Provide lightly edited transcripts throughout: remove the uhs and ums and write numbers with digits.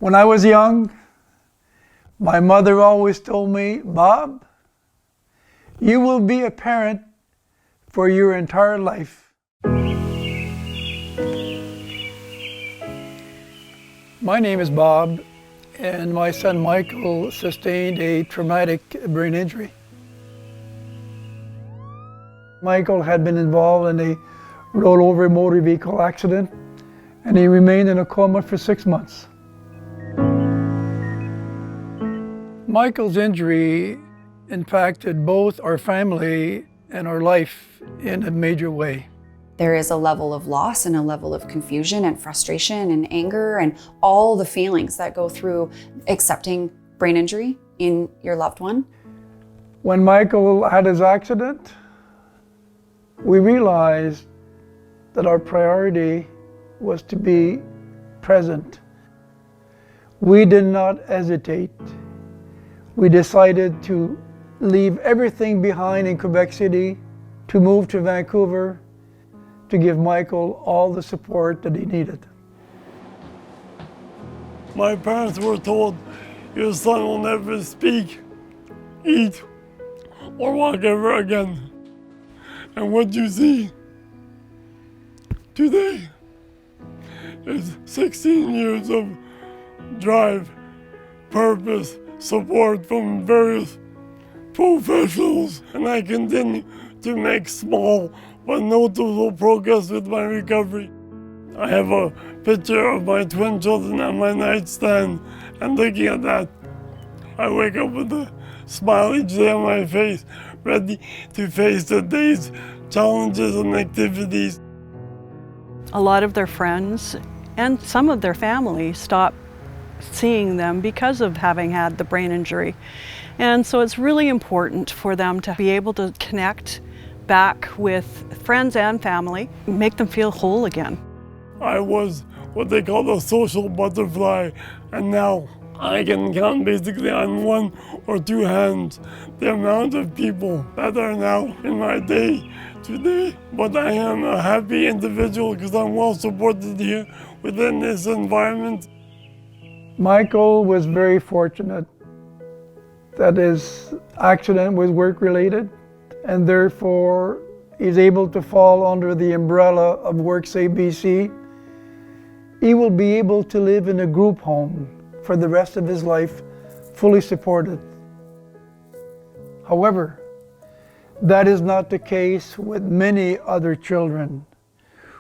When I was young, my mother always told me, Bob, you will be a parent for your entire life. My name is Bob, and my son Michael sustained a traumatic brain injury. Michael had been involved in a rollover motor vehicle accident, and he remained in a coma for 6 months. Michael's injury impacted both our family and our life in a major way. There is a level of loss and a level of confusion and frustration and anger and all the feelings that go through accepting brain injury in your loved one. When Michael had his accident, we realized that our priority was to be present. We did not hesitate. We decided to leave everything behind in Quebec City, to move to Vancouver, to give Michael all the support that he needed. My parents were told, your son will never speak, eat, or walk ever again. And what you see today is 16 years of drive, purpose, support from various professionals, and I continue to make small but noticeable progress with my recovery. I have a picture of my twin children on my nightstand, and looking at that, I wake up with a smile each day on my face, ready to face the day's challenges and activities. A lot of their friends and some of their family stopped seeing them because of having had the brain injury. And so it's really important for them to be able to connect back with friends and family, make them feel whole again. I was what they call a social butterfly, and now I can count basically on 1 or 2 hands the amount of people that are now in my day today. But I am a happy individual because I'm well supported here within this environment. Michael was very fortunate that his accident was work-related, and therefore he's able to fall under the umbrella of Works ABC. He will be able to live in a group home for the rest of his life, fully supported. However, that is not the case with many other children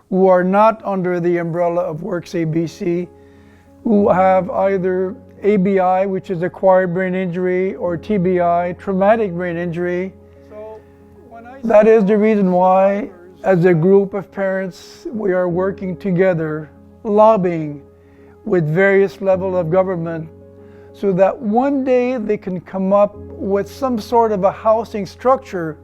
who are not under the umbrella of Works ABC, who have either ABI, which is acquired brain injury, or TBI, traumatic brain injury. That is the reason why, as a group of parents, we are working together, lobbying with various levels of government, so that one day they can come up with some sort of a housing structure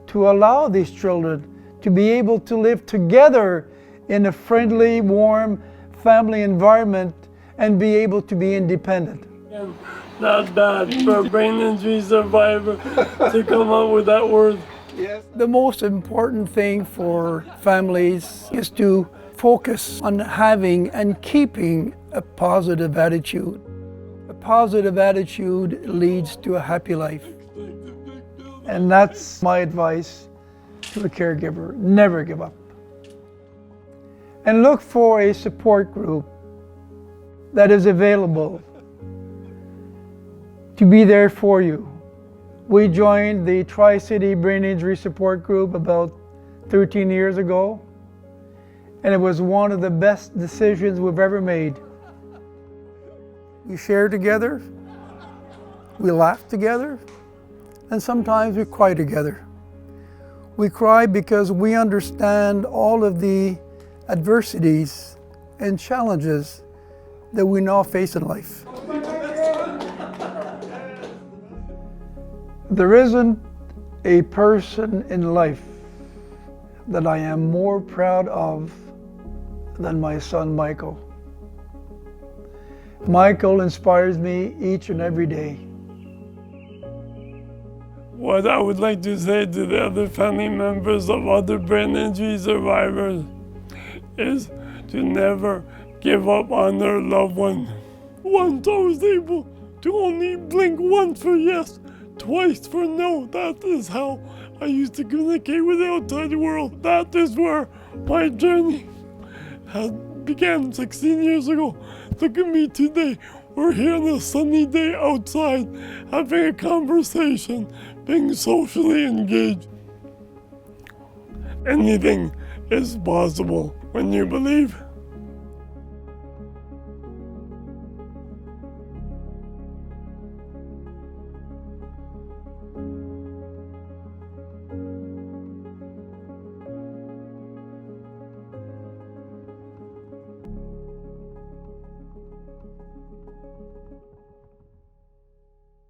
to allow these children to be able to live together in a friendly, warm family environment and be able to be independent. Not bad for a brain injury survivor to come up with that word. Yes. The most important thing for families is to focus on having and keeping a positive attitude. A positive attitude leads to a happy life. And that's my advice to a caregiver. Never give up. And look for a support group that is available to be there for you. We joined the Tri-City Brain Injury Support Group about 13 years ago, and it was one of the best decisions we've ever made. We share together, we laugh together, and sometimes we cry together. We cry because we understand all of the adversities and challenges that we now face in life. There isn't a person in life that I am more proud of than my son Michael. Michael inspires me each and every day. What I would like to say to the other family members of other brain injury survivors is to never give up on their loved one. Once I was able to only blink once for yes, twice for no. That is how I used to communicate with the outside world. That is where my journey had began 16 years ago. Look at me today. We're here on a sunny day outside, having a conversation, being socially engaged. Anything is possible when you believe.